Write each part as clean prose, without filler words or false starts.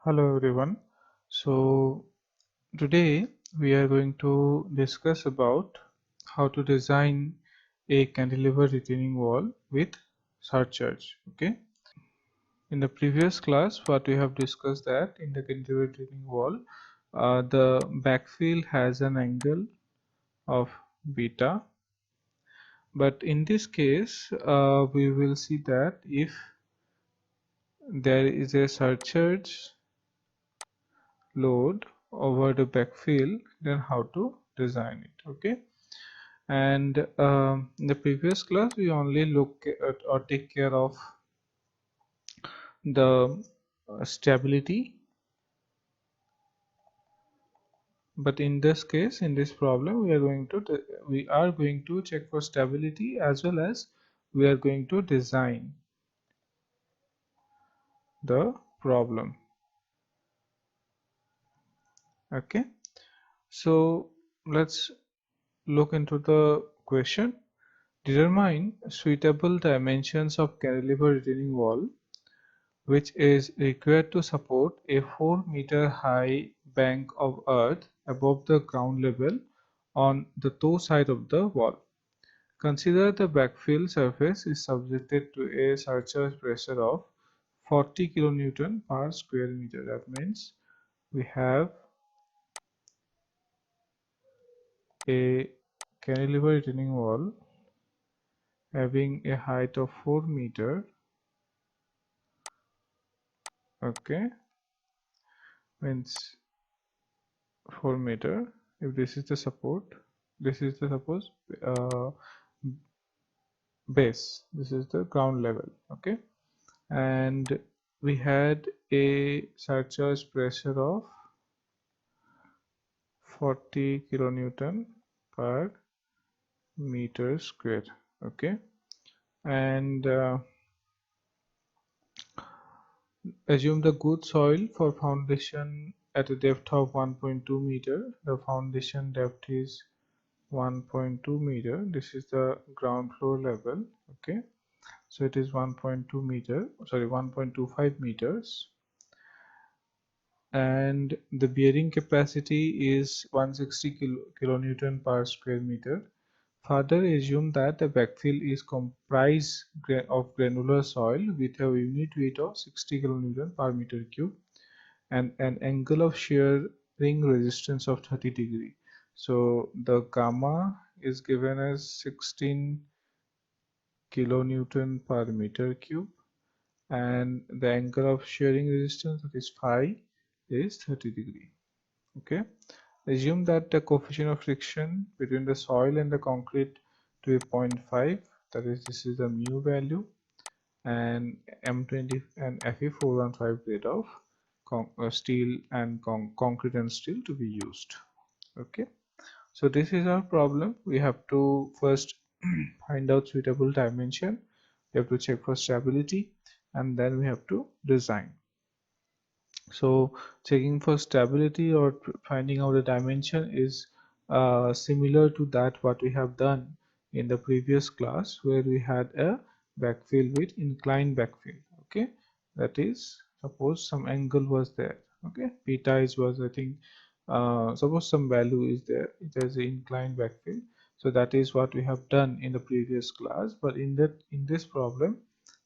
Hello everyone. So today we are going to discuss about how to design a cantilever retaining wall with surcharge. Okay. In the previous class, what we have discussed that in the cantilever retaining wall, the backfill has an angle of beta, but in this case, we will see that if there is a surcharge load over the backfill, then how to design it. Okay, and in the previous class we only look at or take care of the stability, but in this case, in this problem, we are going to check for stability as well as we are going to design the problem. Okay, so let's look into the question. Determine suitable dimensions of cantilever retaining wall which is required to support a 4-meter high bank of earth above the ground level on the toe side of the wall. Consider the backfill surface is subjected to a surcharge pressure of 40 kN per square meter. That means we have a cantilever retaining wall having a height of 4 meter. Okay, means 4 meter. If this is the support, this is the suppose uh, base, this is the ground level. Okay, and we had a surcharge pressure of 40 kilonewton per meter square. Okay, and assume the good soil for foundation at a depth of 1.2 meter. The foundation depth is 1.2 meter. This is the ground floor level. Okay, so it is 1.2 meter, sorry, 1.25 meters, and the bearing capacity is 160 kilonewton per square meter. Further, assume that the backfill is comprised of granular soil with a unit weight of 60 kilonewton per meter cube and an angle of shearing resistance of 30 degree. So the gamma is given as 16 kilonewton per meter cube, and the angle of shearing resistance, that is phi, is 30 degree. Okay, assume that the coefficient of friction between the soil and the concrete to be 0.5, that is, this is the mu value, and M20 and Fe415 grade of steel and concrete and steel to be used. Okay, so this is our problem. We have to first find out suitable dimension, we have to check for stability, and then we have to design. So checking for stability or finding out the dimension is similar to that what we have done in the previous class, where we had a backfill with inclined backfill. Okay, that is, suppose some angle was there. Okay, beta is was, I think, suppose some value is there, it has an inclined backfill. So that is what we have done in the previous class, but in this problem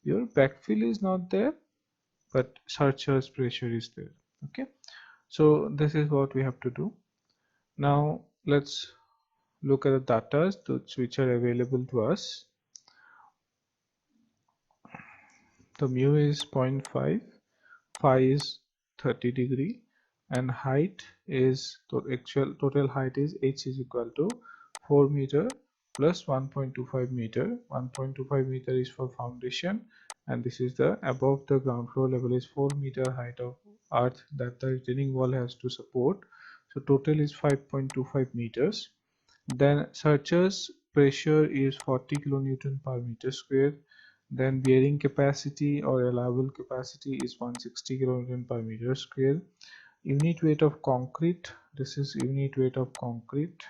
your backfill is not there, but surcharge pressure is there. Okay, so this is what we have to do. Now let's look at the data which are available to us. The mu is 0.5, phi is 30 degree, and height is, the actual total height is h is equal to 4 meter plus 1.25 meter. 1.25 meter is for foundation, and this is the above the ground floor level is 4 meter height of earth that the retaining wall has to support. So total is 5.25 meters. Then surcharge pressure is 40 kilonewton per meter square. Then bearing capacity or allowable capacity is 160 kilonewton per meter square. Unit weight of concrete, this is unit weight of concrete.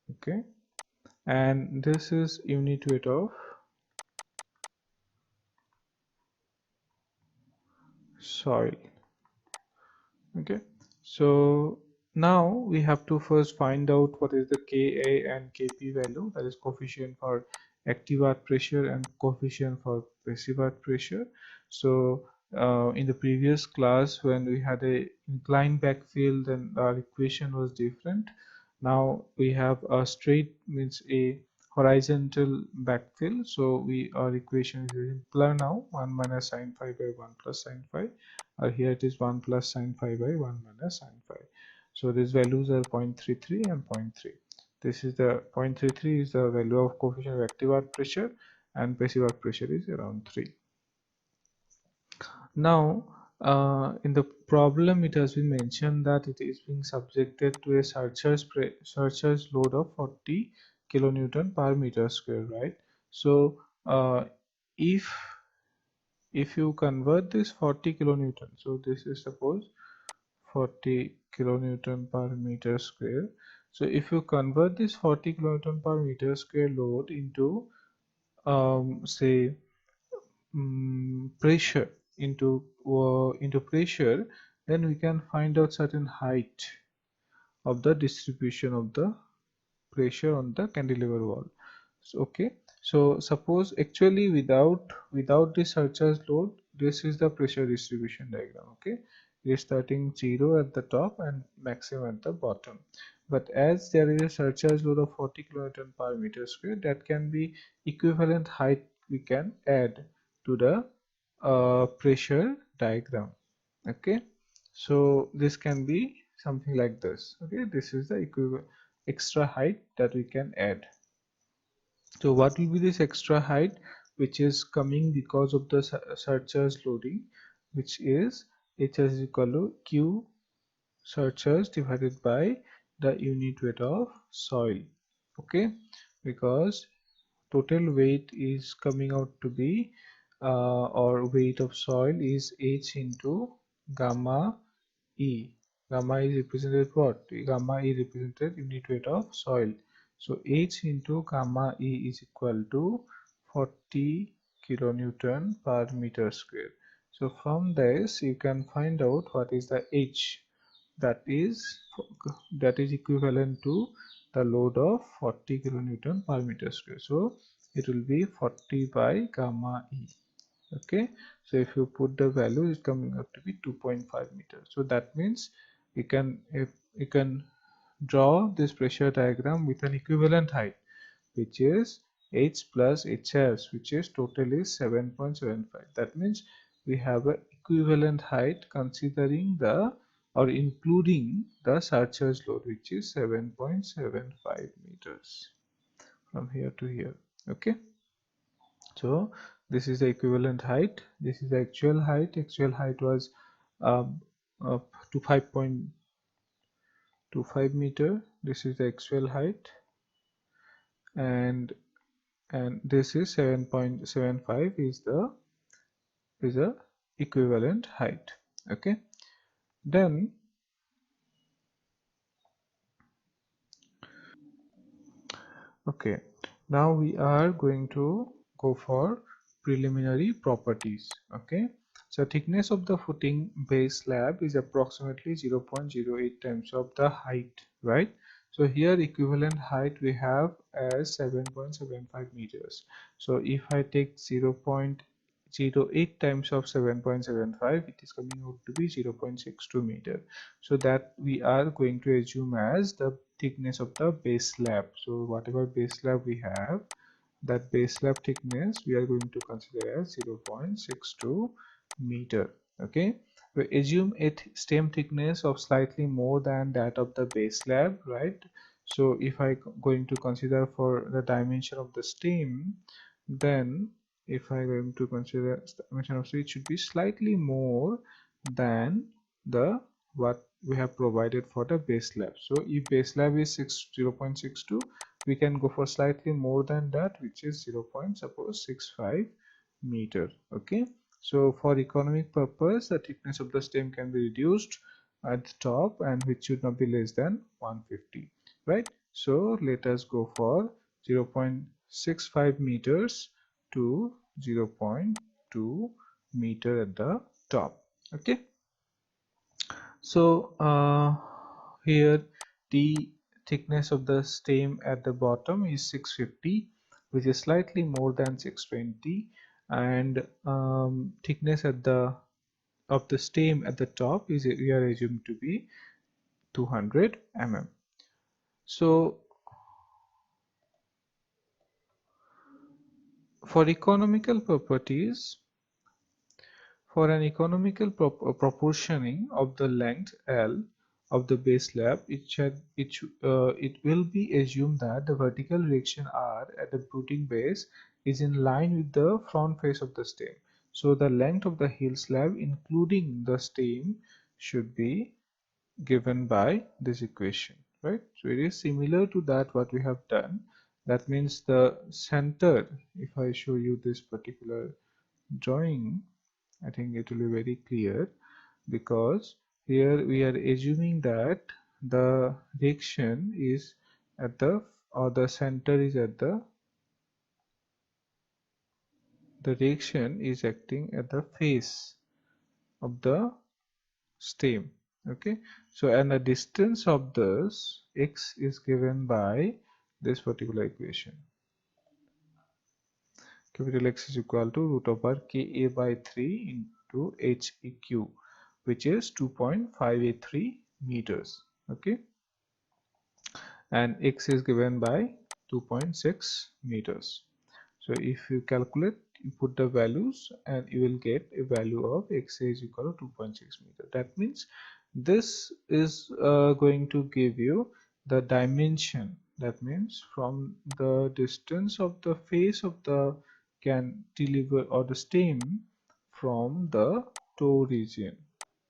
Okay, and this is unit weight of soil. Okay, so now we have to first find out what is the Ka and Kp value, that is coefficient for active earth pressure and coefficient for passive earth pressure. So in the previous class when we had a inclined backfill, then our equation was different. Now we have a straight, means a horizontal backfill, so our equation is simpler now, 1 minus sine phi by 1 plus sine phi, or here it is 1 plus sine phi by 1 minus sine phi. So these values are 0.33 and 0.3. This is the 0.33 is the value of coefficient of active earth pressure, and passive earth pressure is around 3. Now in the problem it has been mentioned that it is being subjected to a surcharge load of 40 kilonewton per meter square, right? So if you convert this 40 kilonewton, so this is suppose 40 kilonewton per meter square. So if you convert this 40 kilonewton per meter square load into say pressure, into pressure, then we can find out certain height of the distribution of the pressure on the cantilever wall. So, okay, so suppose actually without the surcharge load, this is the pressure distribution diagram. Okay, it is starting 0 at the top and maximum at the bottom, but as there is a surcharge load of 40 kilonewton per meter square, that can be equivalent height we can add to the pressure diagram. Okay, so this can be something like this. Okay, this is the equivalent extra height that we can add. So what will be this extra height which is coming because of the surcharge loading, which is H is equal to Q surcharge divided by the unit weight of soil. Okay, because total weight is coming out to be or weight of soil is H into gamma E. Gamma is represented what? Gamma E represented unit weight of soil. So H into gamma E is equal to 40 kilonewton per meter square. So from this you can find out what is the H, that is equivalent to the load of 40 kilonewton per meter square. So it will be 40 by gamma E. Okay, so if you put the value, it's coming up to be 2.5 meters. So that means you can draw this pressure diagram with an equivalent height, which is H plus HS, which is total is 7.75. That means we have a equivalent height considering the or including the surcharge load, which is 7.75 meters from here to here. Okay, so this is the equivalent height, this is the actual height. Actual height was up to 5.25 meter. This is the actual height, and this is 7.75 is the equivalent height. Okay, then okay, now we are going to go for preliminary properties. Okay, so thickness of the footing base slab is approximately 0.08 times of the height, right? So here equivalent height we have as 7.75 meters. So if I take 0.08 times of 7.75, it is coming out to be 0.62 meter. So that we are going to assume as the thickness of the base slab. So whatever base slab we have, that base slab thickness we are going to consider as 0.62 meter. Okay, we assume a stem thickness of slightly more than that of the base slab, right? So if I going to consider for the dimension of the stem, then if I going to consider dimension of stem, it should be slightly more than the what we have provided for the base slab. So if base slab is 0.62, we can go for slightly more than that, which is 0.65 meter. Okay, so for economic purpose, the thickness of the stem can be reduced at the top, and which should not be less than 150, right? So let us go for 0.65 meters to 0.2 meter at the top. Okay, so here the thickness of the stem at the bottom is 650, which is slightly more than 620, and thickness at the of the stem at the top is we are assumed to be 200 mm. So for economical properties, for an economical proportioning of the length L of the base slab, it will be assumed that the vertical direction R at the rooting base is in line with the front face of the stem. So the length of the heel slab, including the stem, should be given by this equation, right? So it is similar to that what we have done. That means the center, if I show you this particular drawing, I think it will be very clear, because here we are assuming that the direction is at the, or the center is at the direction is acting at the face of the stem. Okay, so and the distance of this x is given by this particular equation. Capital X is equal to root over Ka by 3 into Heq, which is 2.583 meters. Okay, and X is given by 2.6 meters. So if you calculate, you put the values and you will get a value of X is equal to 2.6 meter. That means this is going to give you the dimension. That means from the distance of the face of the cantilever or the stem from the toe region.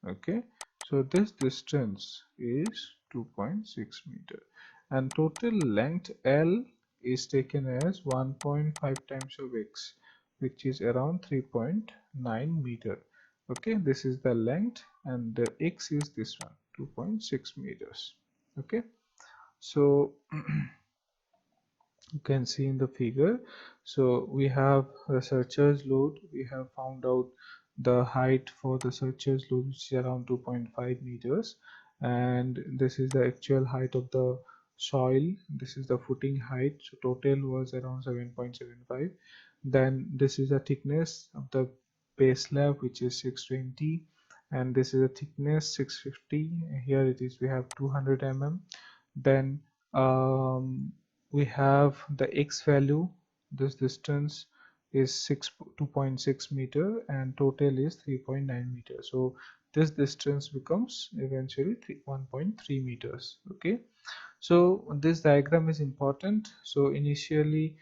Okay, so this distance is 2.6 meter, and total length L is taken as 1.5 times of x, which is around 3.9 meter. Okay, this is the length, and the x is this one, 2.6 meters. Okay, so you can see in the figure. So we have the searcher's load. We have found out the height for the searcher's load, which is around 2.5 meters, and this is the actual height of the soil. This is the footing height, so total was around 7.75. Then this is the thickness of the base slab, which is 620, and this is the thickness 650. Here it is, we have 200 mm. Then we have the x value. This distance is 2.6 meter, and total is 3.9 meter. So this distance becomes eventually 1.3 meters. Okay, so this diagram is important. So initially,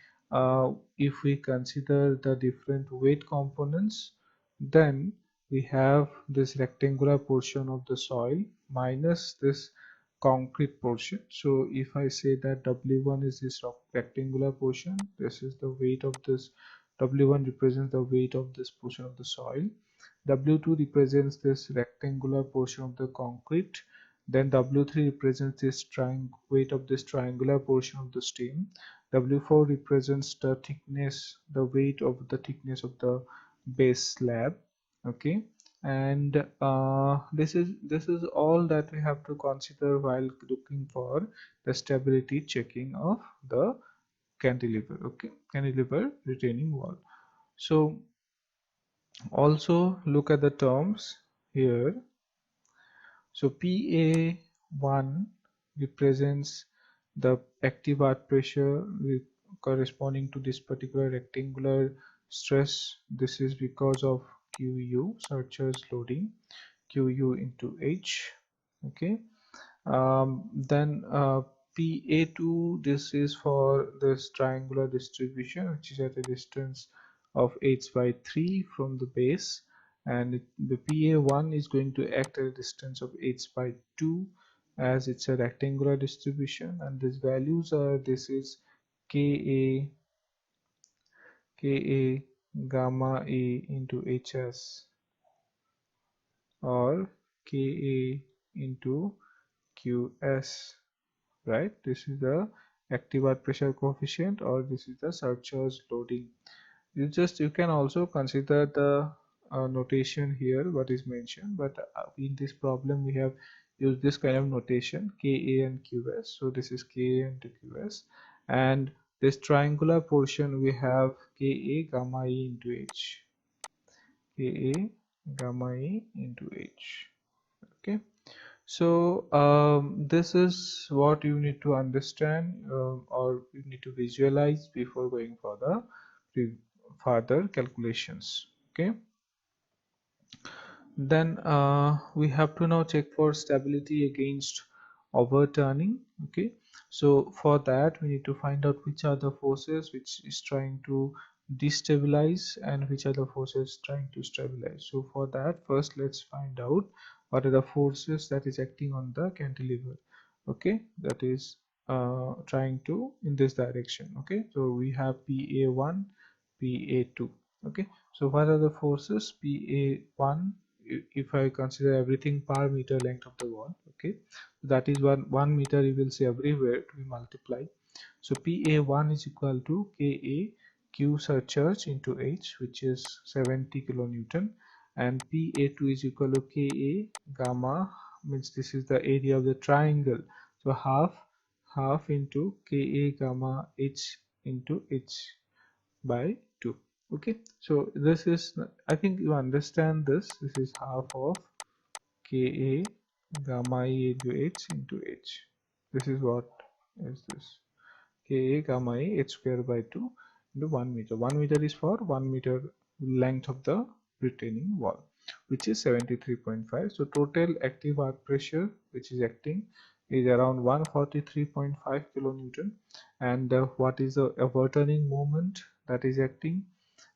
if we consider the different weight components, then we have this rectangular portion of the soil minus this concrete portion. So if I say that W1 is this rectangular portion, this is the weight of this, W1 represents the weight of this portion of the soil, W2 represents this rectangular portion of the concrete, then W3 represents this weight of this triangular portion of the stem, W4 represents the thickness, the weight of the thickness of the base slab. Okay, and this is all that we have to consider while looking for the stability checking of the cantilever. Okay, cantilever retaining wall. So also look at the terms here. So PA1 represents the active earth pressure corresponding to this particular rectangular stress. This is because of QU, searcher's loading, QU into H. Okay, then PA2, this is for this triangular distribution, which is at a distance of h by 3 from the base, and the PA1 is going to act at a distance of h by 2, as it's a rectangular distribution, and these values are, this is Ka gamma A into Hs, or Ka into Qs, right? This is the active earth pressure coefficient, or this is the searcher's loading. You can also consider the notation here what is mentioned, but in this problem we have used this kind of notation Ka and Qs. So this is Ka and Qs, and this triangular portion we have Ka gamma e into H, Ka gamma e into H. Okay, so this is what you need to understand, or you need to visualize before going for the further calculations. Okay, then we have to now check for stability against overturning. Okay, so for that we need to find out which are the forces which is trying to destabilize and which are the forces trying to stabilize. So for that, first let's find out what are the forces that is acting on the cantilever. Okay, that is trying to in this direction. Okay, so we have PA1, PA2. Okay, so what are the forces? PA1, if I consider everything per meter length of the wall, okay, that is 1 meter, you will see everywhere to be multiplied. So PA1 is equal to Ka Q surcharge into H, which is 70 kilonewton, and PA2 is equal to Ka gamma, means this is the area of the triangle, so half into Ka gamma H into H by 2. Okay, so this is, I think you understand this. This is half of Ka gamma e into H into H. This is what is this? Ka gamma e H square by 2 into 1 meter. 1 meter is for 1 meter length of the retaining wall, which is 73.5. So total active arc pressure which is acting is around 143.5 kilonewton, and what is the overturning moment that is acting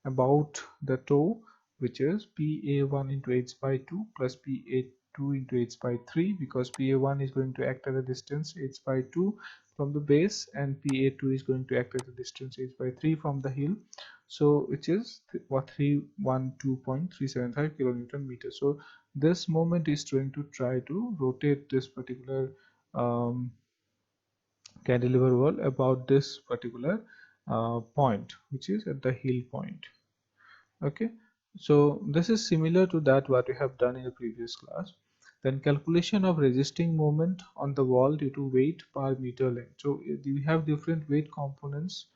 about the toe, which is PA1 into H by 2 plus PA2 into H by 3, because PA1 is going to act at a distance H by 2 from the base, and PA2 is going to act at a distance H by 3 from the heel. So which is what, 312.375 kilonewton meter. So this moment is going to try to rotate this particular cantilever wall about this particular point, which is at the heel point. Okay, so this is similar to that what we have done in the previous class. Then calculation of resisting moment on the wall due to weight per meter length. So we have different weight components,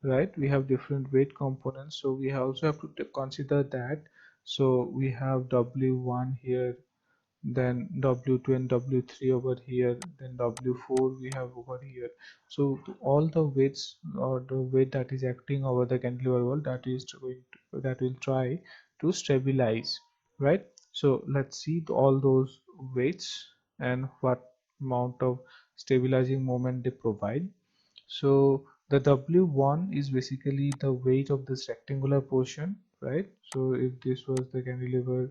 right? We have different weight components, so we also have to consider that. So we have W1 here, then W2 and W3 over here, then W4 we have over here. So all the weights, or the weight that is acting over the cantilever wall, that is going to, that will try to stabilize, right? So let's see all those weights and what amount of stabilizing moment they provide. So the W1 is basically the weight of this rectangular portion, right? So if this was the cantilever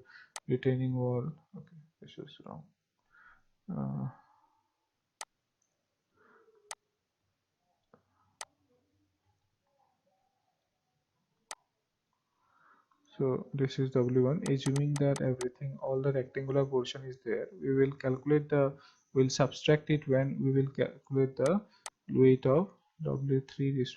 retaining wall, okay, this was wrong. Uh, so this is W1. Assuming that everything, all the rectangular portion is there, we will calculate the, we'll subtract it when we will calculate the weight of W3. This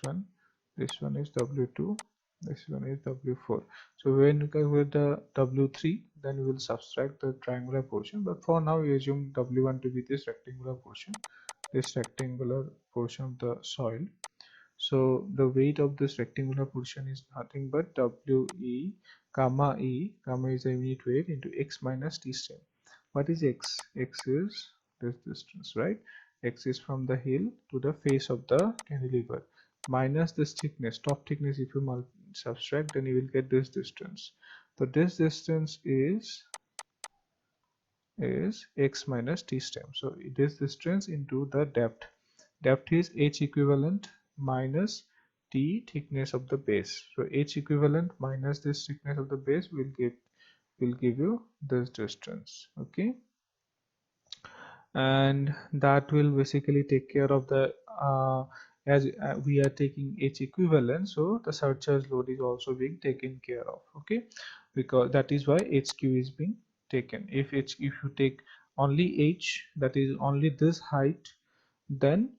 one is W2, this one is W4. So when we calculate the W3, then we will subtract the triangular portion. But for now, we assume W1 to be this rectangular portion of the soil. So the weight of this rectangular portion is nothing but WE gamma E. Gamma is the unit weight into x minus t stem. What is x? X is this distance, right? X is from the heel to the face of the cantilever minus this thickness, top thickness. If you subtract, then you will get this distance. So this distance is x minus t stem. So this distance into the depth. Depth is h equivalent minus t thickness of the base. So h equivalent minus this thickness of the base will give you this distance. Okay, and that will basically take care of the as we are taking h equivalent, so the surcharge load is also being taken care of. Okay, because that is why hq is being taken. If you take only h, that is only this height, then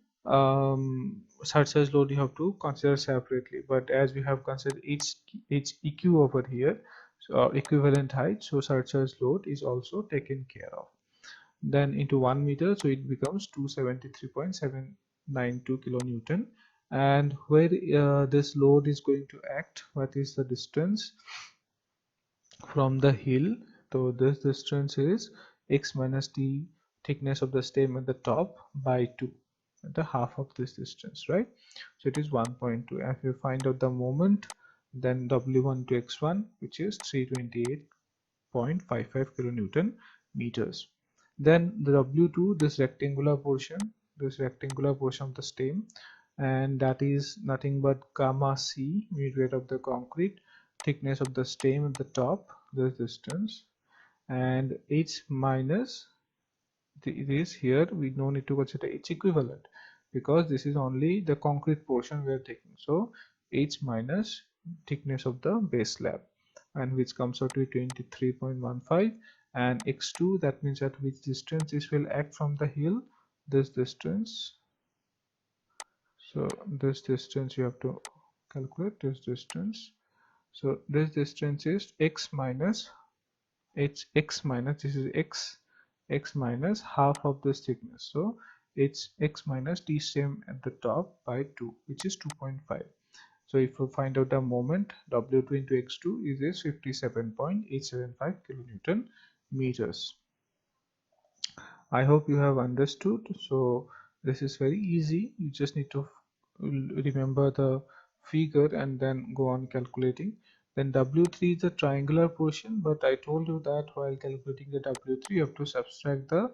surcharge load you have to consider separately. But as we have considered h eq over here, or equivalent height, so surcharge load is also taken care of. Then into 1 meter, so it becomes 273.792 kilonewton. And where this load is going to act, what is the distance from the hill? So this distance is x minus the thickness of the stem at the top by 2, the half of this distance, right? So it is 1.2. If you find out the moment, then w1 to x1, which is 328.55 kilonewton meters. Then the w2, this rectangular portion of the stem, and that is nothing but gamma c, midweight of the concrete, thickness of the stem at the top, this distance, and h minus, it is here we no need to consider h equivalent, because this is only the concrete portion we are taking. So h minus thickness of the base slab, and which comes out to 23.15, and x2, that means at which distance this will act from the hill, this distance. So this distance you have to calculate, this distance. So this distance is x minus this is x minus half of this thickness, so it's x minus t stem at the top by 2, which is 2.5. So if you find out the moment, w2 into x2 is 57.875 kilonewton meters. I hope you have understood. So this is very easy. You just need to remember the figure and then go on calculating. Then W3 is the triangular portion, but I told you that while calculating the W3, you have to subtract the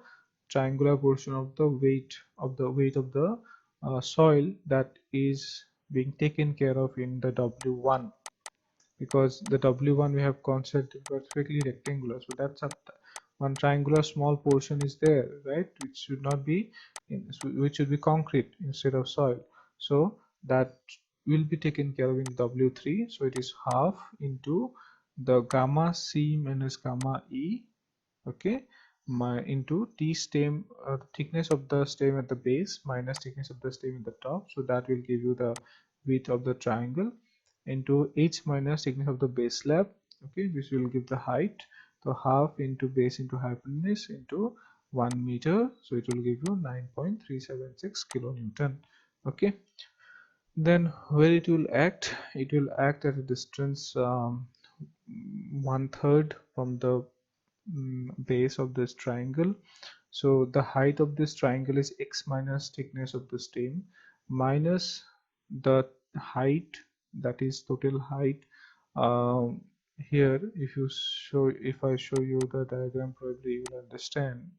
triangular portion of the weight of the soil that is being taken care of in the W1, because the W1 we have considered perfectly rectangular, so that's one triangular small portion is there, right, which should not be which should be concrete instead of soil. So that will be taken care of in W3. So it is half into the gamma c minus gamma e, okay, into t stem, thickness of the stem at the base minus thickness of the stem at the top, so that will give you the width of the triangle, into h minus thickness of the base slab, okay, which will give the height. So half into base into hypotenuse into 1 meter, so it will give you 9.376 kilonewton. Okay, then where it will act at a distance 1/3 from the base of this triangle. So the height of this triangle is x minus thickness of the stem minus the height, that is total height. Here if I show you the diagram, probably you will understand.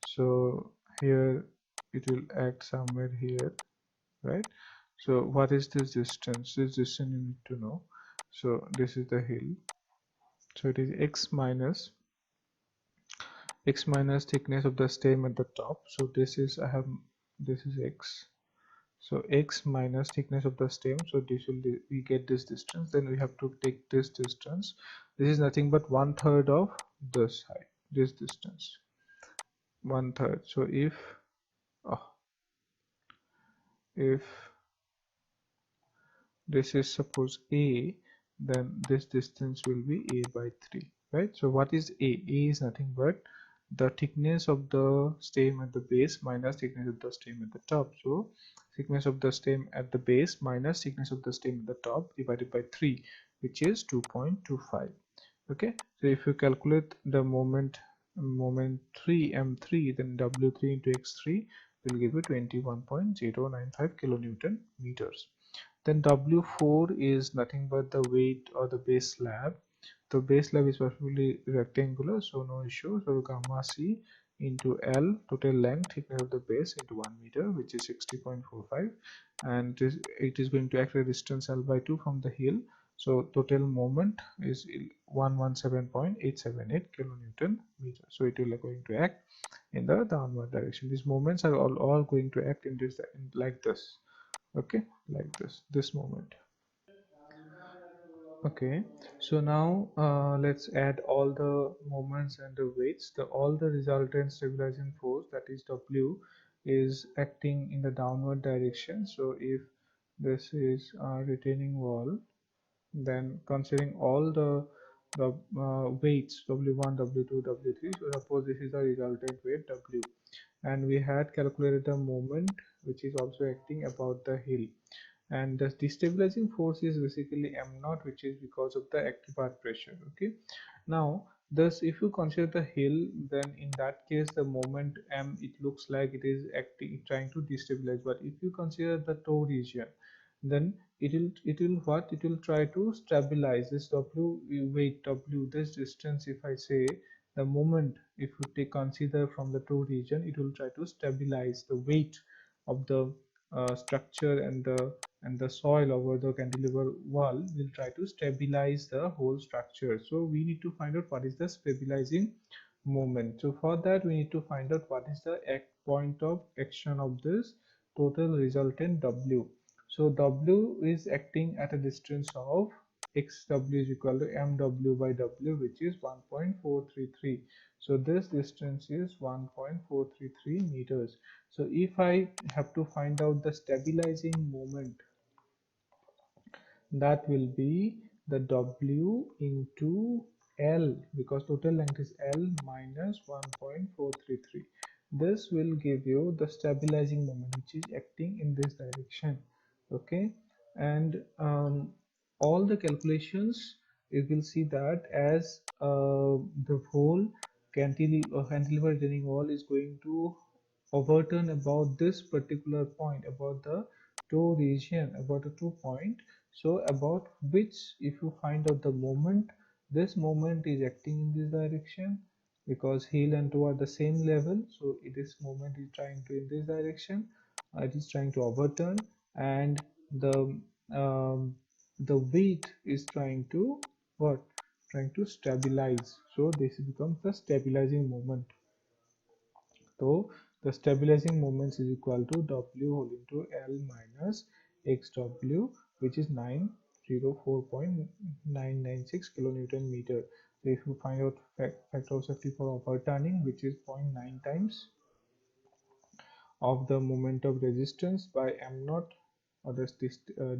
So here it will act somewhere here, right? So what is this distance? This distance you need to know. So this is the hill, so it is x minus thickness of the stem at the top. So this is this is x, so x minus thickness of the stem, so this will we get this distance, then we have to take this distance. This is nothing but 1/3 of this height, this distance, 1/3. So oh, if this is suppose a, then this distance will be a by 3, right? So what is a is nothing but the thickness of the stem at the base minus thickness of the stem at the top. So thickness of the stem at the base minus thickness of the stem at the top divided by 3, which is 2.25. Okay, so if you calculate the moment 3 m3, then w3 into x3 will give you 21.095 kilonewton meters. Then W4 is nothing but the weight or the base slab. The base slab is perfectly rectangular, so no issue. So gamma C into L, total length thickness of the base, into 1 meter, which is 60.45, and it is going to act a distance L by 2 from the hill. So total moment is 117.878 kilonewton meter. So it will going to act in the downward direction. These moments are all going to act in this like this. Okay, like this moment. Okay, so now let's add all the moments and the weights. All the resultant stabilizing force, that is W, is acting in the downward direction. So if this is a retaining wall, then considering all the the weights W1, W2, W3. So suppose this is the resultant weight W, and we had calculated the moment which is also acting about the hill, and the destabilizing force is basically m naught, which is because of the active earth pressure. Okay, now thus if you consider the hill, then in that case the moment m, it looks like it is acting trying to destabilize. But if you consider the toe region, then it will what, it will try to stabilize this w weight w, this distance. If I say the moment, if you take consider from the toe region, it will try to stabilize the weight of the structure, and the soil over the cantilever wall will try to stabilize the whole structure. So we need to find out what is the stabilizing moment. So for that we need to find out what is the point of action of this total resultant w. So w is acting at a distance of xw is equal to mw by w, which is 1.433. so this distance is 1.433 meters. So if I have to find out the stabilizing moment, that will be the W into L, because total length is L minus 1.433. This will give you the stabilizing moment which is acting in this direction. Okay, and all the calculations, you will see that as the whole cantilever retaining wall is going to overturn about this particular point, about the toe region, about the 2 point. So about which, if you find out the moment, this moment is acting in this direction, because heel and toe are the same level. So this moment is trying to in this direction, it is trying to overturn, and um, the weight is trying to what, trying to stabilize. So this becomes the stabilizing moment. So the stabilizing moments is equal to W whole into L minus XW, which is 904.996 kilonewton meter. So if you find out factor of safety for overturning, which is zero point 0.9 times of the moment of resistance by m naught, or the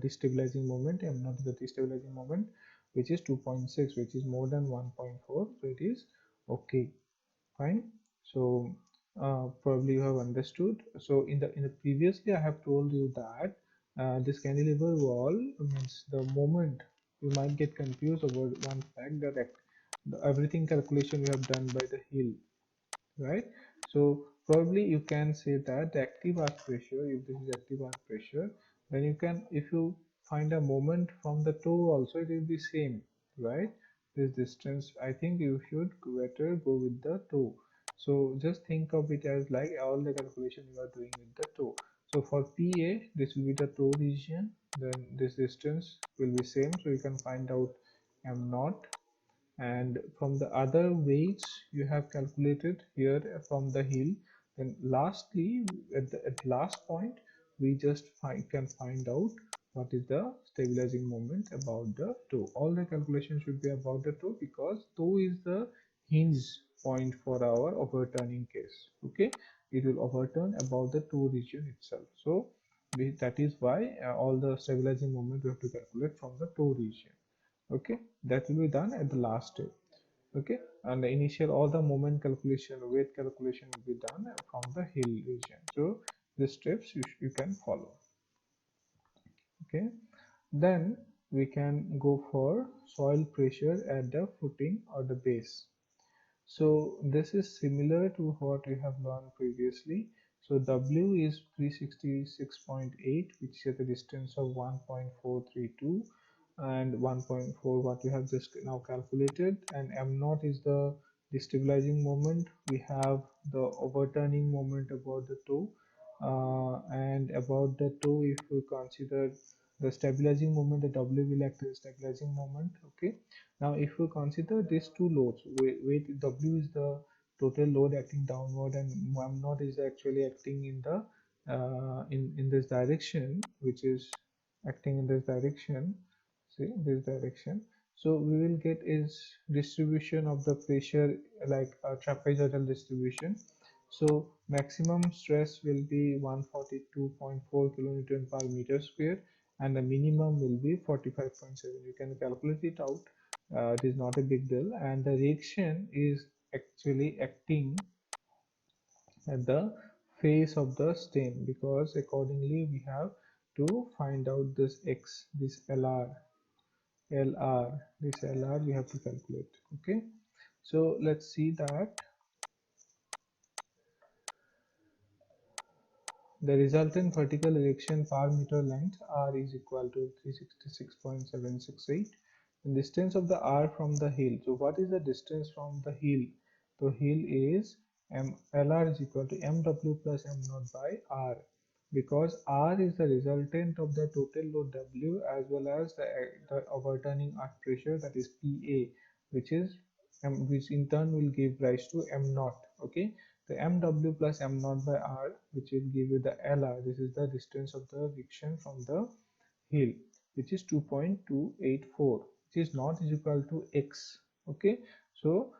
destabilizing moment, m naught is the destabilizing moment, which is 2.6, which is more than 1.4. So it is okay, fine. So probably you have understood. So in the previously I have told you that this cantilever wall means the moment, you might get confused about one fact, that everything calculation you have done by the hill, right? So probably you can say that the active earth pressure, if this is active earth pressure, then you can, if you find a moment from the toe also, it will be same, right? This distance, I think you should better go with the toe. So just think of it as like all the calculation you are doing with the toe. So for PA, this will be the toe region, then this distance will be same, so you can find out m naught, and from the other weights you have calculated here from the hill. Then lastly, at last point, we just can find out what is the stabilizing moment about the toe. All the calculations should be about the toe, because toe is the hinge point for our overturning case. Okay, it will overturn about the toe region itself. So that is why all the stabilizing moment we have to calculate from the toe region. Okay, that will be done at the last step. Okay, and the initial, all the moment calculation, weight calculation will be done from the hill region. So the steps you can follow. Okay, then we can go for soil pressure at the footing or the base. So this is similar to what we have learned previously. So W is 366.8, which is at the distance of 1.432, and 1.4 what we have just now calculated, and m naught is the destabilizing moment. We have the overturning moment about the toe, and about the toe, if we consider the stabilizing moment, the W will act as a stabilizing moment. Okay, now if we consider these two loads, weight W is the total load acting downward, and m naught is actually acting in the in this direction, which is acting in this direction, see this direction. So we will get is distribution of the pressure like a trapezoidal distribution. So maximum stress will be 142.4 kilonewton per meter square, and the minimum will be 45.7. You can calculate it out it is not a big deal, and the reaction is actually acting at the face of the stem, because accordingly we have to find out this x, this lr, this lr we have to calculate. Okay, so let's see that the resultant vertical erection per meter length r is equal to 366.768. The distance of the r from the hill. So what is the distance from the hill? The hill is lr is equal to mw plus m naught by r, because r is the resultant of the total load w as well as the overturning earth pressure, that is pa, which is which in turn will give rise to m naught. Okay, the mw plus m naught by r, which will give you the lr. This is the distance of the friction from the hill, which is 2.284, which is not is equal to x. Okay, so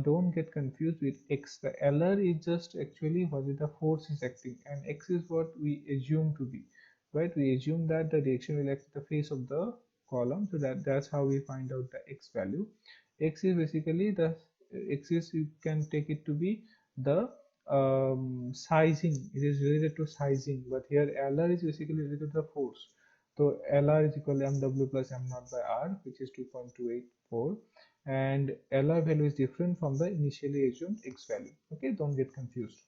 don't get confused with x. The lr is just actually what is the force is acting, and x is what we assume to be, right? We assume that the reaction will act at the face of the column, so that's how we find out the x value. X is basically the x is, you can take it to be the sizing. It is related to sizing, but here lr is basically related to the force. So lr is equal to mw plus m naught by r, which is 2.284, and lr value is different from the initially assumed x value. Okay, don't get confused.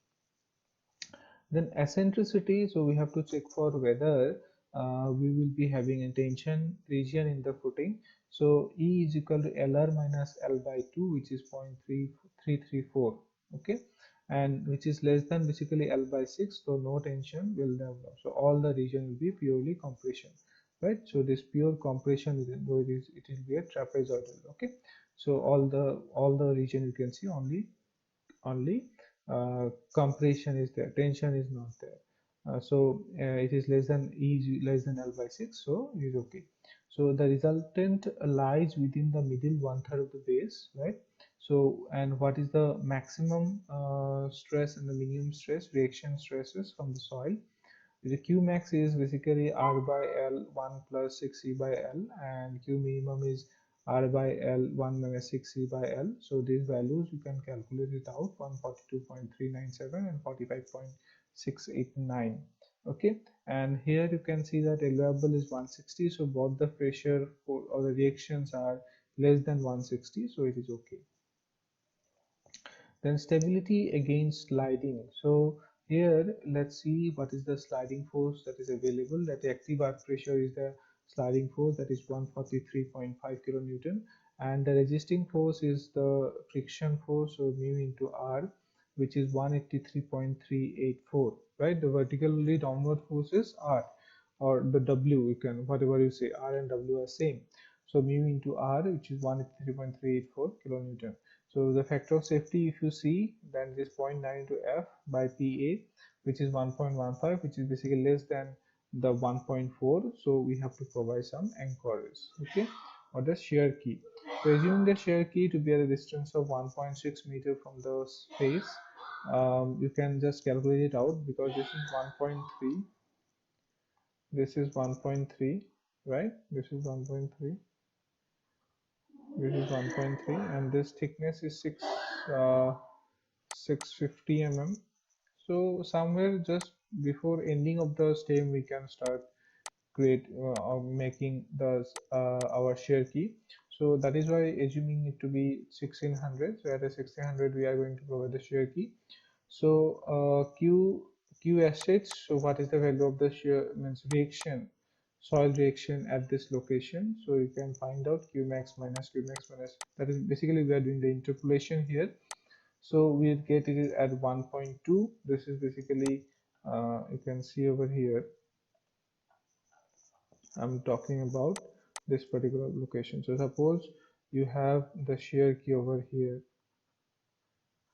Then eccentricity, so we have to check for whether we will be having a tension region in the footing. So E is equal to LR minus L by 2, which is 0.3334. Okay, and which is less than basically L by 6, so no tension will develop. So all the region will be purely compression, right? So this pure compression is, though it will be a trapezoidal. Okay, so all the region you can see only compression is there, tension is not there. It is less than E less than L by 6, so it is okay. So the resultant lies within the middle one third of the base, right? So, and what is the maximum stress and the minimum stress, reaction stresses from the soil? The Q max is basically R by L 1 plus 6E by L, and Q minimum is R by L 1 minus 6E by L. So these values you can calculate it out, 142.397 and 45.689. Okay, and here you can see that allowable is 160, so both the pressure for, or the reactions are less than 160, so it is okay. Then stability against sliding. So here let's see what is the sliding force that is available. That the active arc pressure is the sliding force, that is 143.5 kilonewton, and the resisting force is the friction force, so mu into r, which is 183.384, right? The vertically downward force is r, or the w, you can whatever you say, r and w are same. So mu into r, which is 183.384 kilonewton. So the factor of safety, if you see, then it is 0.9 into F by PA, which is 1.15, which is basically less than the 1.4. So we have to provide some anchorage, okay, or the shear key. So assuming the shear key to be at a distance of 1.6 meter from the space, you can just calculate it out, because this is 1.3, this is 1.3, right? This is 1.3. This is 1.3, and this thickness is 650 mm. So somewhere just before ending of the stem we can start making the our shear key. So that is why assuming it to be 1600, so at a 1600 we are going to provide the shear key. So q assets, so what is the value of the shear, means reaction, soil reaction at this location? So you can find out q max minus, that is basically we are doing the interpolation here. So we'll get it at 1.2. This is basically you can see over here, I'm talking about this particular location. So suppose you have the shear key over here,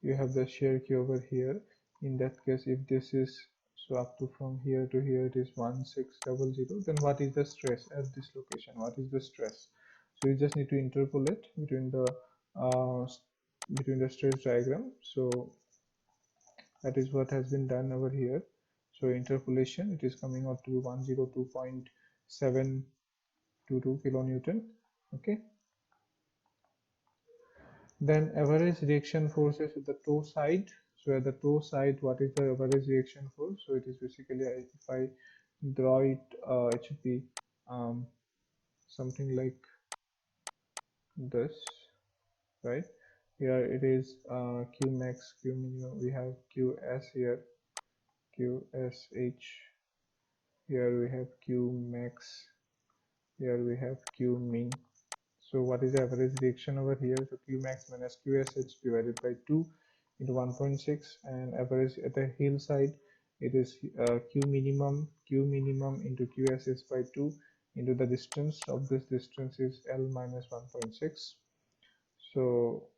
you have the shear key over here. In that case, if this is, so up to from here to here it is 1600, then what is the stress at this location? What is the stress? So you just need to interpolate uh, between the stress diagram. So that is what has been done over here. So interpolation, it is coming out to be 102.722 kilonewton. Okay, Then average reaction forces at the toe side. So at the toe side, what is the average reaction force? So it is basically, if I draw it, it should be something like this, right? Here it is Q max, Q minimum. We have QS here, QSH. Here we have Q max. Here we have Q min. So what is the average reaction over here? So Q max minus QSH divided by 2 into 1.6, and average at the hill side, it is Q minimum into QSH by 2 into the distance of this distance is L minus 1.6. So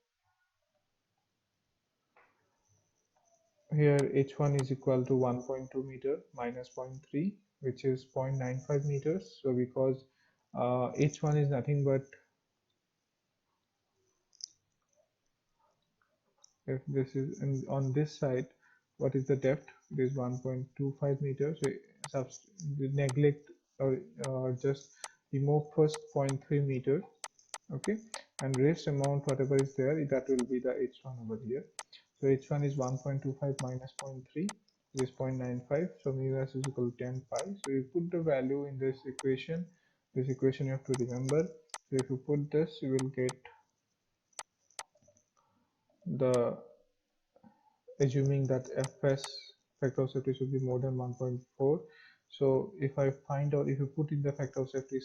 here H1 is equal to 1.2 meter minus 0.3, which is 0.95 meters. So because H1 is nothing but, if this is on this side, what is the depth? It is 1.25 meters. So we neglect or just remove first 0.3 meter, okay, and rest amount whatever is there, that will be the H1 over here. So H1 is 1.25 minus 0.3, it is 0.95. So mu s is equal to 10 pi. So you put the value in this equation. This equation you have to remember. So if you put this, you will get the, assuming that fs, factor of safety, should be more than 1.4. So if I find out, if you put in the factor of safety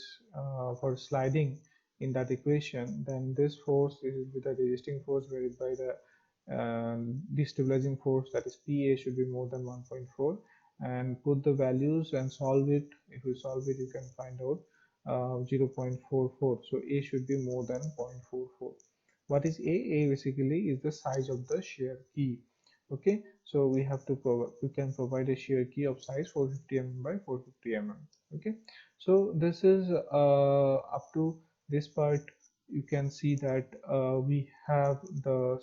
for sliding in that equation, then this force is with the resisting force varied by the destabilizing force, that is PA, should be more than 1.4, and put the values and solve it. If you solve it, you can find out 0.44. So A should be more than 0.44. What is A? A basically is the size of the shear key. Okay, so we have to provide, we can provide a shear key of size 450 mm by 450 mm. Okay, so this is up to this part. You can see that we have the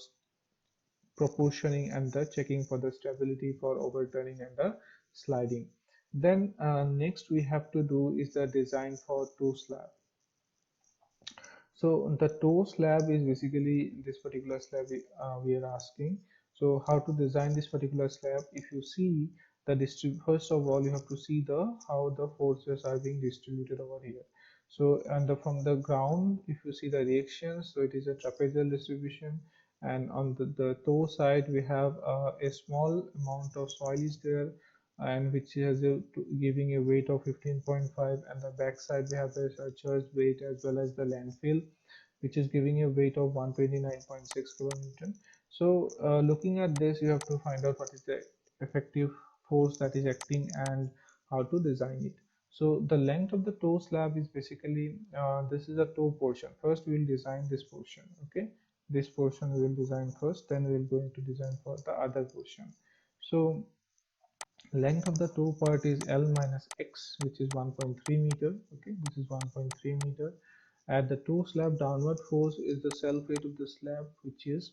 proportioning and the checking for the stability for overturning and the sliding. Then next we have to do is the design for toe slab. So the toe slab is basically this particular slab we are asking. So how to design this particular slab? If you see the first of all, you have to see the how the forces are being distributed over here. So and from the ground, if you see the reactions, so it is a trapezoidal distribution, and on the toe side we have a small amount of soil is there, and which has giving a weight of 15.5, and the back side we have the surcharge weight as well as the landfill, which is giving a weight of 129.6 kilonewton. So looking at this, you have to find out what is the effective force that is acting and how to design it. So the length of the toe slab is basically, this is a toe portion. First we will design this portion, okay, this portion we will design first, then we will going to design for the other portion. So length of the toe part is L minus X, which is 1.3 meter. Okay, this is 1.3 meter. At the toe slab, downward force is the self weight of the slab, which is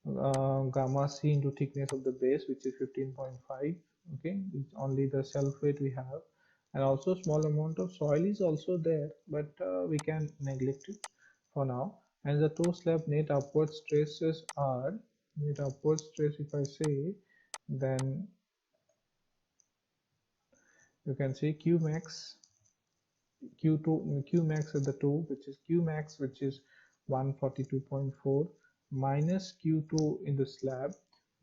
gamma c into thickness of the base, which is 15.5. Okay, it's only the self weight we have, and also small amount of soil is also there, but we can neglect it for now. And the toe slab net upward stresses are, net upward stress, if I say, then you can see Q max, Q max at the toe, which is Q max, which is 142.4, minus Q2 in the slab,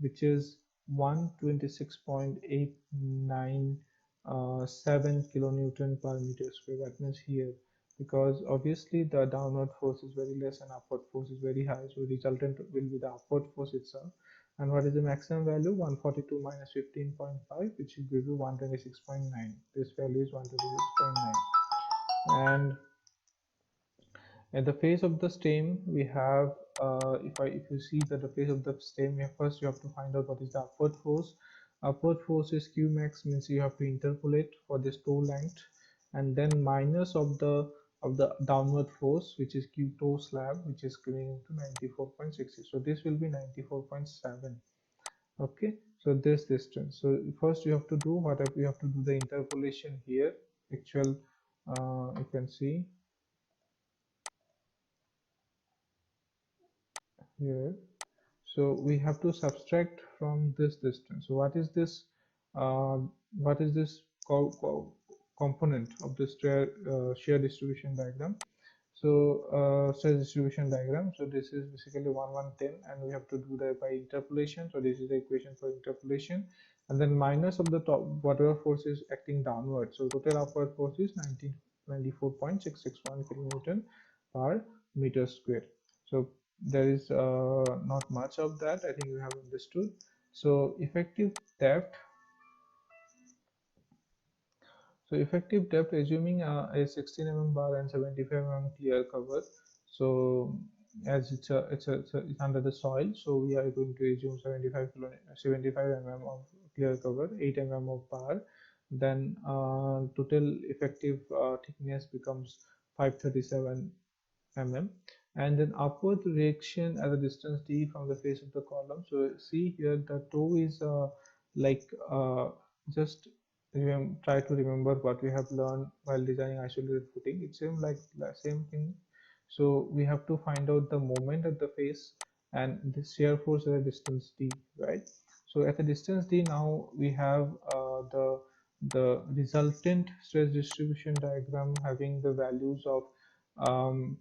which is 126.897 kilonewton per meter square. That means here, because obviously the downward force is very less and upward force is very high, so resultant will be the upward force itself. And what is the maximum value? 142 minus 15.5, which will give you 126.9. This value is 126.9. And at the face of the stem we have, if you see that the face of the stem, first you have to find out what is the upward force. Upward force is Q max, means you have to interpolate for this toe length, and then minus of the downward force, which is Q toe slab, which is giving to 94.60. So this will be 94.7. Okay, so this distance, so first you have to do whatever, you have to do the interpolation here. Actual, you can see here. So we have to subtract from this distance. So uh, what is this component of the shear distribution diagram? So stress distribution diagram. So this is basically 1 1 10, and we have to do that by interpolation. So this is the equation for interpolation, and then minus of the top whatever force is acting downward. So total upward force is 1924.661 kilonewton per meter square. So there is not much of that. I think you have understood. So effective depth, assuming a 16 mm bar and 75 mm clear cover. So as it's under the soil, so we are going to assume 75 mm of clear cover, 8 mm of bar. Then total effective thickness becomes 537 mm, and then upward reaction at a distance d from the face of the column. So see here the toe is like just try to remember what we have learned while designing isolated footing. It seems like the same thing. So we have to find out the moment at the face and the shear force at a distance d, right? So at a distance d, now we have the resultant stress distribution diagram having the values of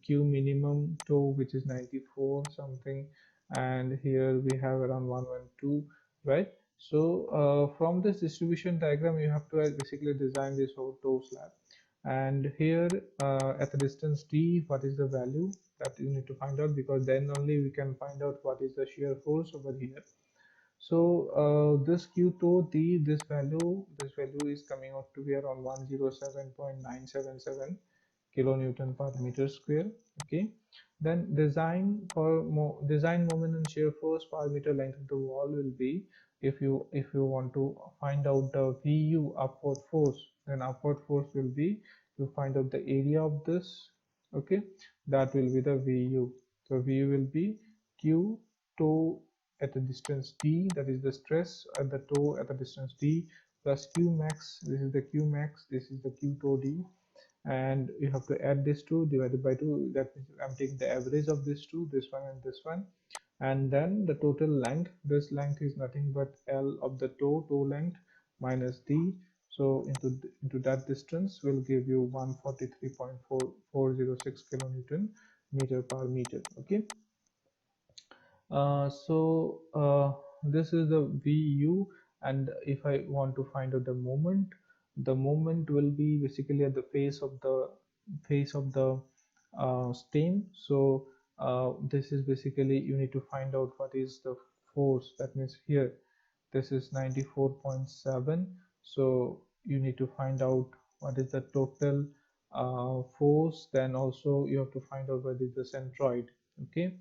q minimum toe, which is 94 something, and here we have around 112, right? So from this distribution diagram you have to basically design this whole toe slab, and here at the distance d, what is the value that you need to find out, because then only we can find out what is the shear force over here. So this q to d, this value is coming out to be around 107.977 kilonewton per meter square. Okay, then design moment and shear force per meter length of the wall will be, if you want to find out the vu upward force, then upward force will be to find out the area of this. Okay, that will be the vu. So vu will be q toe at the distance d, that is the stress at the toe at the distance d, plus q max, this is the q max, this is the q toe d, and you have to add this 2 divided by 2. That means I'm taking the average of these two, this one and this one, and then the total length. This length is nothing but L of the toe length minus D. So into that distance will give you 143.406 kilonewton meter per meter. Okay. This is the VU, and if I want to find out the moment will be basically at the face of the stem. So this is basically, you need to find out what is the force. That means here this is 94.7. So you need to find out what is the total force. Then also you have to find out what is the centroid. Okay,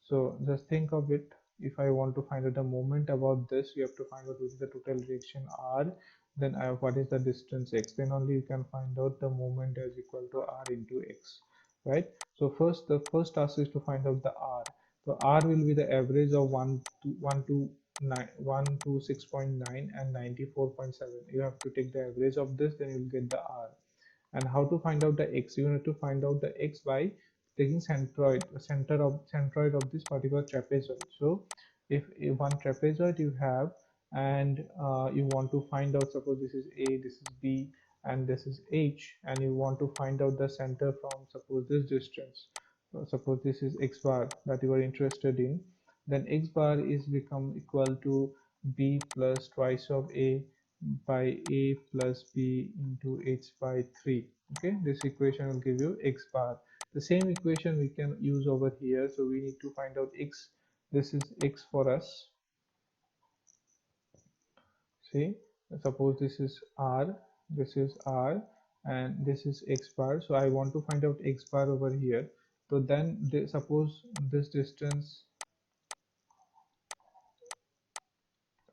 so just think of it. If I want to find out the moment about this, you have to find out which is the total reaction r, then what is the distance x, then only you can find out the moment as equal to r into x, right? So the first task is to find out the r. So r will be the average of 126.9 and 94.7. You have to take the average of this, then you'll get the r. And how to find out the x? You need to find out the x by taking centroid of this particular trapezoid. So if one trapezoid you have, and you want to find out, suppose this is a, this is b, and this is h, and you want to find out the center from, suppose, this distance. So suppose this is x bar that you are interested in, then x bar is become equal to b plus twice of a by a plus b into h by 3. Okay, this equation will give you x bar. The same equation we can use over here. So we need to find out x. This is x for us. See, suppose this is r, this is r, and this is x bar. So I want to find out x bar over here. So then suppose this distance,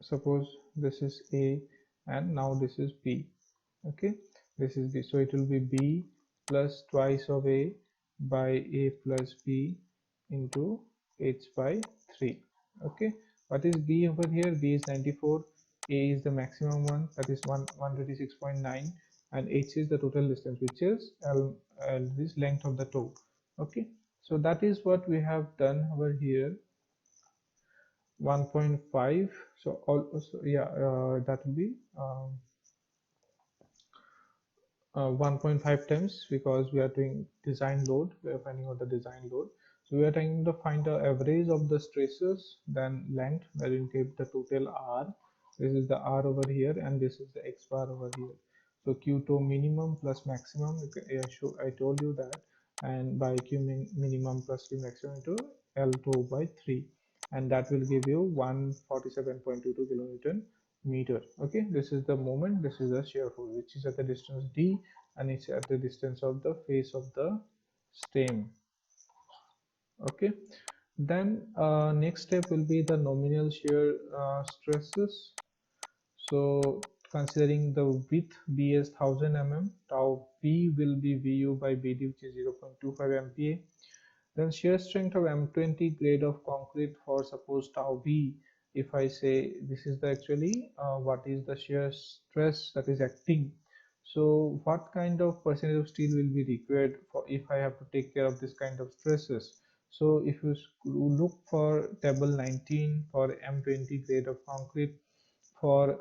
suppose this is a, and now this is b. Okay, this is b, so it will be b plus twice of a by a plus b into h by 3. Okay, what is b over here? B is 94, a is the maximum one, that is 126.9, and h is the total distance, which is this length of the toe. Okay, so that is what we have done over here. 1.5. So also, yeah, that will be 1.5 times, because we are doing design load, we are finding out the design load. So we are trying to find the average of the stresses, then length, where you give the total R. This is the R over here, and this is the X bar over here. So Q2 minimum plus maximum, I told you that, and by minimum plus Q maximum into L2 by 3, and that will give you 147.22 kilonewton meter. Okay, this is the moment, this is the shear force, which is at the distance d, and it's at the distance of the face of the stem. Okay, then next step will be the nominal shear stresses. So considering the width b as 1000 mm, tau v will be vu by bd, which is 0.25 MPa. Then shear strength of M20 grade of concrete for suppose tau V. If I say this is the actually what is the shear stress that is acting. So what kind of percentage of steel will be required for if I have to take care of this kind of stresses. So if you look for table 19 for M20 grade of concrete, for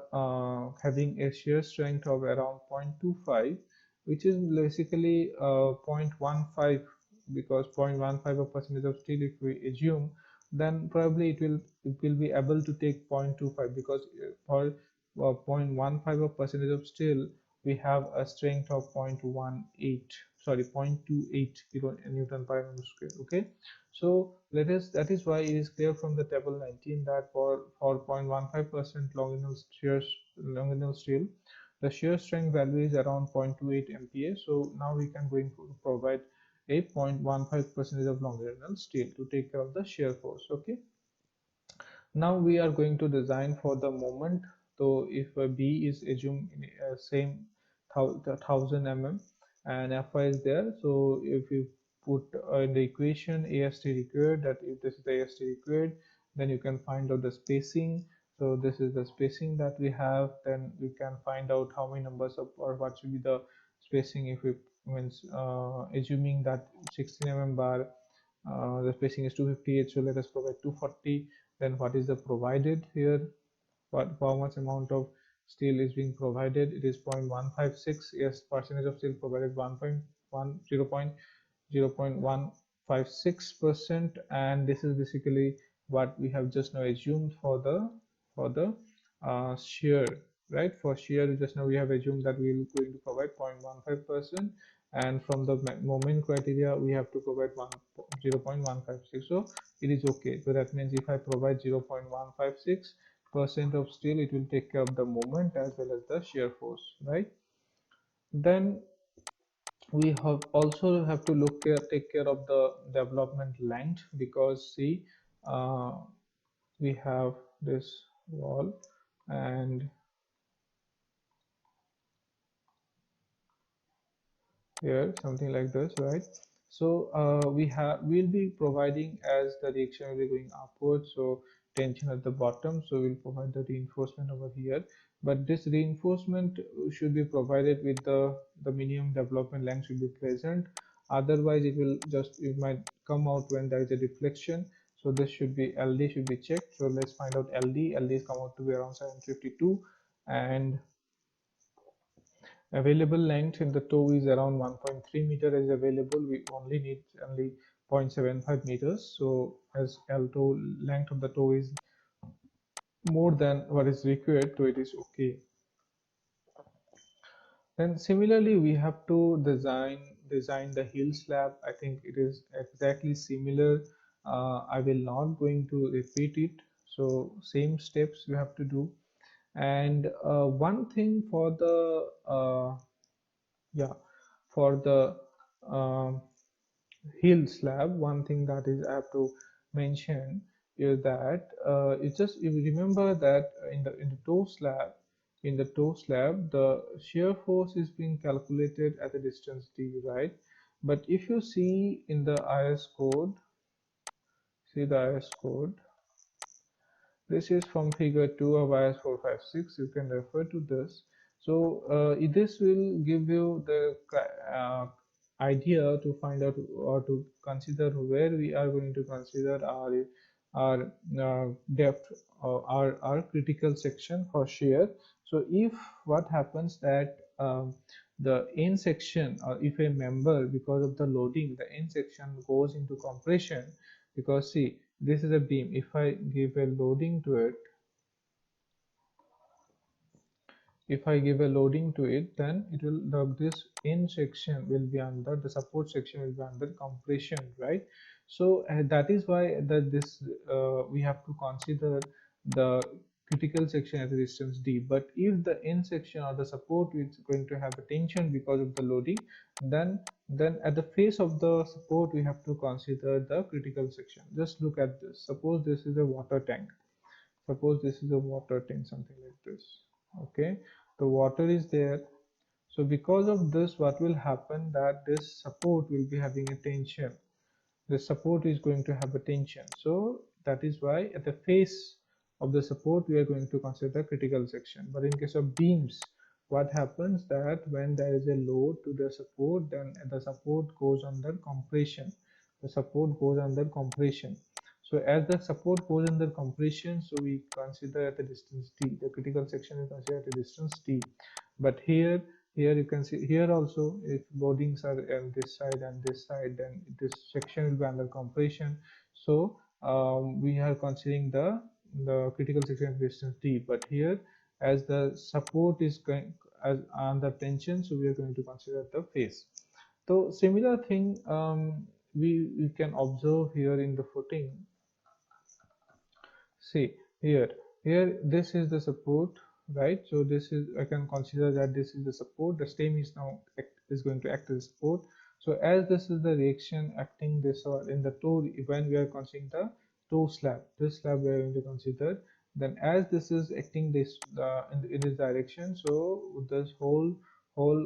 having a shear strength of around 0.25, which is basically 0.15, because 0.15 of percentage of steel if we assume, then probably it will be able to take 0.25, because for 0.15 of percentage of steel we have a strength of 0.18, sorry, 0.28 kilo newton per mm square. Okay, so that is why it is clear from the table 19 that for 0.15% longitudinal steel, the shear strength value is around 0.28 MPa. So now we can going to provide a 0.15 percentage of longitudinal steel to take care of the shear force. Okay, now we are going to design for the moment. So if B is assumed in same 1000 mm and Fy is there, so if you put in the equation AST required, that if this is the AST required, then you can find out the spacing. So this is the spacing that we have. Then we can find out how many numbers of, or what should be the spacing if we means assuming that 16 mm bar, the spacing is 258, so let us provide 240. Then what is the provided here, what how much amount of steel is being provided? It is 0.156. Yes, percentage of steel provided 0.156%, and this is basically what we have just now assumed for the shear, right? For shear, just now we have assumed that we will going to provide 0.15%, and from the moment criteria we have to provide 0.156. So it is okay. So that means if I provide 0.156% of steel, it will take care of the moment as well as the shear force, right? Then we have also have to take care of the development length, because see, uh, we have this wall, and here something like this, right? So we'll be providing, as the reaction will be going upward, so tension at the bottom, so we'll provide the reinforcement over here. But this reinforcement should be provided with the minimum development length should be present, otherwise it might come out when there is a deflection. So this should be LD should be checked. So let's find out LD is come out to be around 752, and available length in the toe is around 1.3 meter is available. We only need only 0.75 meters. So as L toe length of the toe is more than what is required, so it is okay. Then similarly, we have to design the heel slab. I think it is exactly similar. I will not going to repeat it. So same steps we have to do. And one thing for the yeah, for the um, heel slab, one thing that is I have to mention is that it's just, if you remember that in the toe slab, the shear force is being calculated at a distance d, right? But if you see in the IS code, see the IS code, this is from figure 2 of IS 456. You can refer to this. So this will give you the idea to find out or to consider where we are going to consider our our depth, our critical section for shear. So if what happens that the end section, or if a member, because of the loading, the end section goes into compression, because see, this is a beam. If I give a loading to it, then it will, this end section will be under, the support section will be under compression, right? So that is why that this we have to consider the critical section at a distance d. But if the end section or the support is going to have a tension because of the loading, then at the face of the support we have to consider the critical section. Just look at this. Suppose this is a water tank. Suppose this is a water tank, something like this. Okay, the water is there. So because of this, what will happen, that this support will be having a tension. The support is going to have a tension. So that is why at the face of the support we are going to consider critical section. But in case of beams, what happens, that when there is a load to the support, then the support goes under compression. The support goes under compression. So as the support goes under compression, so we consider at the distance d. The critical section is considered at a distance d. But here you can see, here also, if loadings are on this side and this side, then this section will be under compression. So we are considering the critical section at distance d. But here, as the support is going as under tension, so we are going to consider the face. So similar thing we can observe here in the footing. See, here this is the support, right? So this is, I can consider that this is the support. The stem is now is going to act as support. So as this is the reaction acting this, or in the toe, when we are considering the toe slab, this slab we are going to consider. Then as this is acting this in this direction, so this whole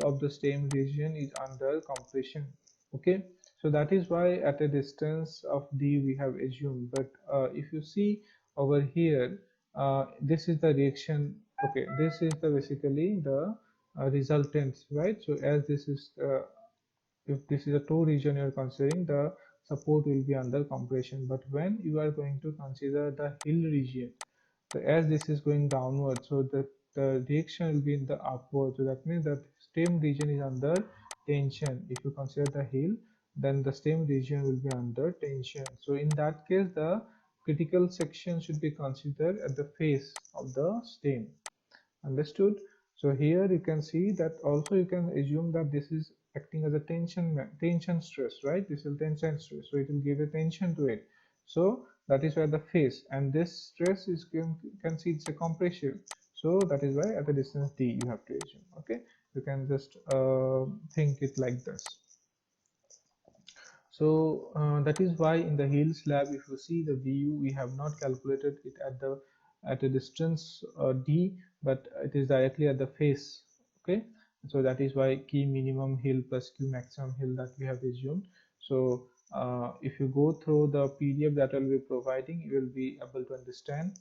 of the stem region is under compression. Okay, so that is why at a distance of d we have assumed. But if you see over here, this is the reaction. Okay, this is the basically the resultants, right? So as this is if this is a toe region you are considering, the support will be under compression. But when you are going to consider the heel region, so as this is going downward, so the reaction will be in the upward. So that means that stem region is under tension. If you consider the heel, then the stem region will be under tension. So in that case, the critical section should be considered at the face of the stem. Understood? So here you can see that also you can assume that this is acting as a tension stress, right? This is tension stress, so it will give a tension to it. So that is why the face, and this stress is, you can see it's a compression. So that is why at the distance d you have to assume. Okay, you can just think it like this. So that is why in the heel slab, if you see the VU, we have not calculated it at a distance d, but it is directly at the face. Okay, so that is why key minimum heel plus q maximum heel that we have assumed. So if you go through the PDF that I will be providing, you will be able to understand.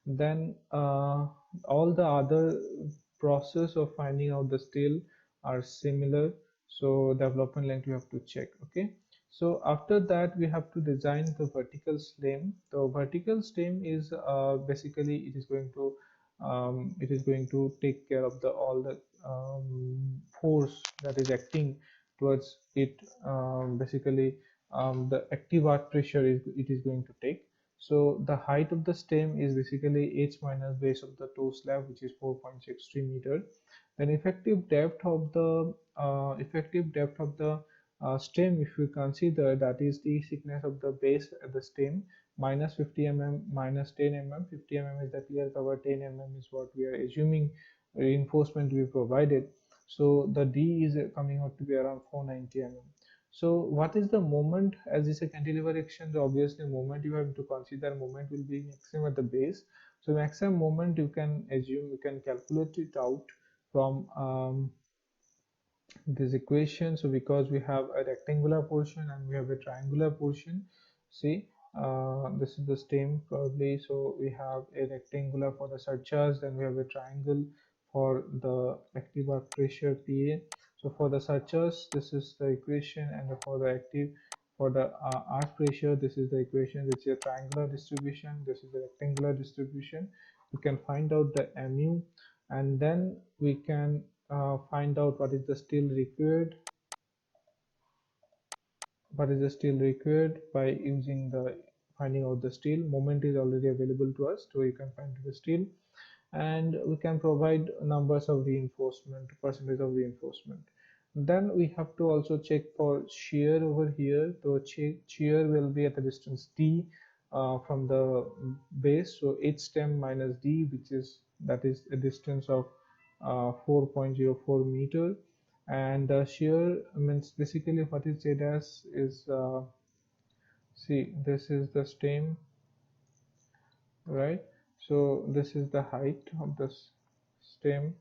Then all the other process of finding out the steel are similar. So development length you have to check. Okay, so after that we have to design the vertical stem. The vertical stem is basically it is going to take care of the all the force that is acting towards it. Basically the active arc pressure is it is going to take. So the height of the stem is basically h minus base of the toe slab, which is 4.63 meter. Then effective depth of the stem, if you consider, that is the thickness of the base at the stem minus 50 mm minus 10 mm. 50 mm is the clear cover, 10 mm is what we are assuming reinforcement we provided. So the D is coming out to be around 490 mm. So what is the moment? As is a cantilever action, so obviously moment you have to consider, moment will be maximum at the base. So maximum moment you can assume, you can calculate it out from this equation. So because we have a rectangular portion and we have a triangular portion, see this is the stem probably. So we have a rectangular for the surcharge, then we have a triangle for the active arc pressure PA. So for the surcharge, this is the equation, and for the active For the arc pressure, this is the equation. This is a triangular distribution, this is a rectangular distribution. We can find out the mu, and then we can find out what is the steel required, by using the finding out the steel. Moment is already available to us, so you can find the steel, and we can provide numbers of reinforcement, percentage of reinforcement. Then we have to also check for shear over here. So shear will be at the distance d from the base, so h stem minus d, which is, that is a distance of 4.04 meter. And shear means basically what is z dash is, see, this is the stem, right? So this is the height of the stem,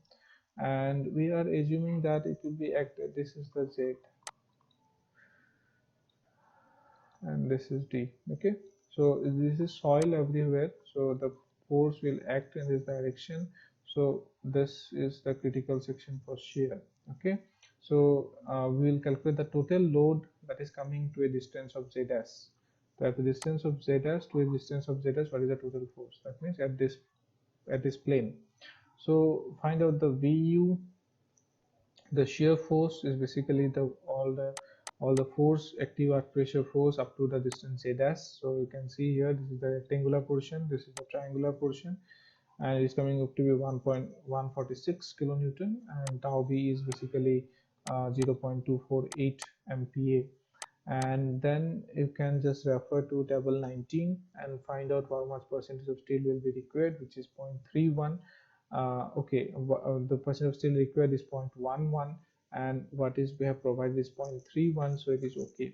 and we are assuming that it will be acted. This is the z and this is d. Okay, so this is soil everywhere, so the force will act in this direction. So this is the critical section for shear. Okay, so we will calculate the total load that is coming to a distance of z dash. So at the distance of z dash to a distance of z dash, what is the total force? That means at this plane. So find out the VU. The shear force is basically the all the force, active earth pressure force up to the distance a dash. So you can see here, this is the rectangular portion, this is the triangular portion, and it's coming up to be 1.146 kilonewton, and tau b is basically 0.248 MPa. And then you can just refer to table 19 and find out how much percentage of steel will be required, which is 0.31. Okay, the percent of steel required is 0.11, and what is we have provided is 0.31, so it is okay.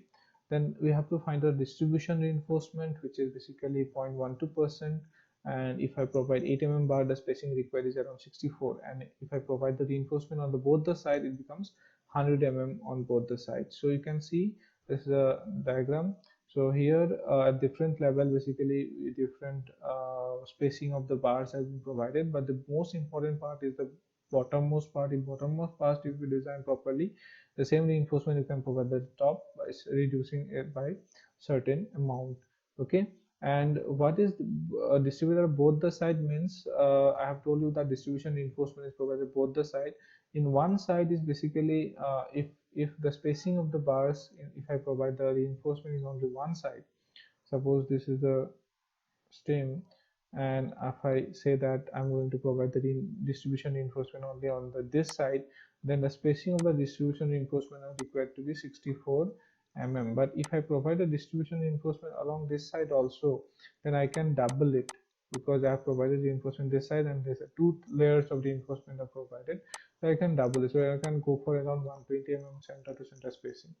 Then we have to find the distribution reinforcement, which is basically 0.12%. And if I provide 8 mm bar, the spacing required is around 64, and if I provide the reinforcement on the both the side, it becomes 100 mm on both the sides. So you can see this is a diagram. So here at different level, basically different spacing of the bars has been provided, but the most important part is the bottommost part. In bottommost part, if you design properly, the same reinforcement you can provide at the top by reducing it by certain amount. Okay, and what is distributor both the side means, I have told you that distribution reinforcement is provided both the side. In one side is basically if the spacing of the bars, if I provide the reinforcement in only one side, suppose this is the stem, and if I say that I'm going to provide the distribution reinforcement only on this side, then the spacing of the distribution reinforcement are required to be 64 mm. But if I provide a distribution reinforcement along this side also, then I can double it, because I have provided reinforcement this side and there's two layers of reinforcement are provided, so I can double it. So I can go for around 120 mm center to center spacing.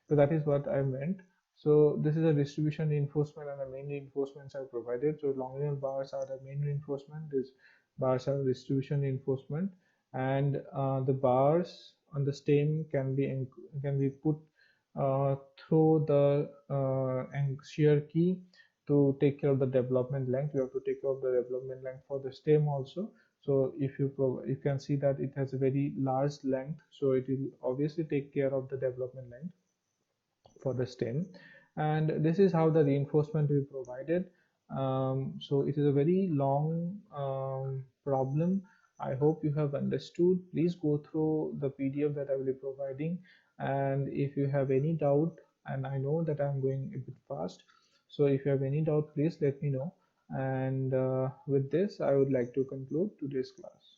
So that is what I meant. So this is a distribution reinforcement, and the main reinforcements are provided. So longitudinal bars are the main reinforcement, these bars are distribution reinforcement, and the bars on the stem can be put through the shear key to take care of the development length. You have to take care of the development length for the stem also. So if you can see that it has a very large length, so it will obviously take care of the development length for the stem. And this is how the reinforcement will be provided. So it is a very long problem. I hope you have understood. Please go through the PDF that I will be providing, and if you have any doubt, and I know that I'm going a bit fast, so if you have any doubt, please let me know. And with this, I would like to conclude today's class.